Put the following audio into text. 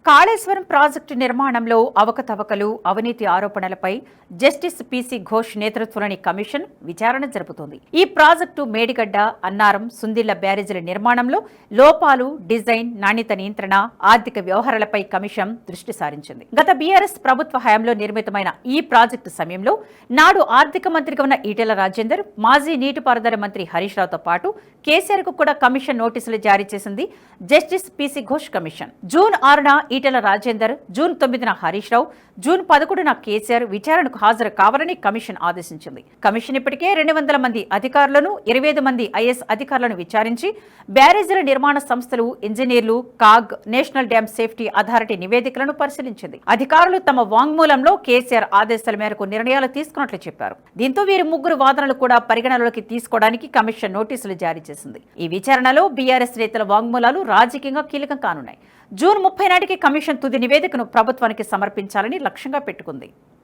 Kaleshwaram project నిర్మాణంలో అవకతవకలు, అవినీతి ఆరోపణలపై జస్టిస్ పీసీ ఘోష్ నేతృత్వంలోని కమిషన్ విచారణ జరుపుతోంది. ఈ ప్రాజెక్టు మేడిగడ్డ, అన్నారం, సుందిళ్ల బ్యారేజీల నిర్మాణంలో లోపాలు, డిజైన్, నాణ్యత నియంత్రణ, ఆర్థిక వ్యవహారాలపై కమిషన్ దృష్టి సారించింది. గత బీఆర్ఎస్ ప్రభుత్వ హయాంలో నిర్మితమైన ఈ ప్రాజెక్టు సమయంలో నాడు ఆర్థిక మంత్రిగా ఉన్న ఈటెల రాజేందర్, మాజీ నీటిపారుదల మంత్రి హరీష్ రావుతో పాటు కేసీఆర్ కు కూడా కమిషన్ నోటీసులు జారీ చేసింది justice PC Ghosh commission. June 6న ఈటెల రాజేందర్, జూన్ 9న హరీష్ రావు, జూన్ 11న కేసీఆర్ విచారణకు హాజరు కావాలని కమిషన్ ఆదేశించింది. కమిషన్ ఇప్పటికే 200 మంది అధికారులను, 25 మంది ఐఏఎస్ అధికారులను విచారించి బ్యారేజీల నిర్మాణ సంస్థలు, ఇంజనీర్లు, CAG, national dam safety authority నివేదికలను పరిశీలించింది. అధికారులు తమ వాంగ్మూలంలో కేసీఆర్ ఆదేశాల మేరకు నిర్ణయాలు తీసుకున్నట్లు చెప్పారు. దీంతో వీరి ముగ్గురు వాదనలు కూడా పరిగణనలోకి తీసుకోవడానికి కమిషన్ నోటీసులు జారీ చేసింది. ఈ విచారణలో బీఆర్ఎస్ నేతల వాంగ్మూలాలు రాజకీయంగా కీలకం కానున్నాయి. జూన్ 30 నాటికి కమిషన్ తుది నివేదికను ప్రభుత్వానికి సమర్పించాలని లక్ష్యంగా పెట్టుకుంది.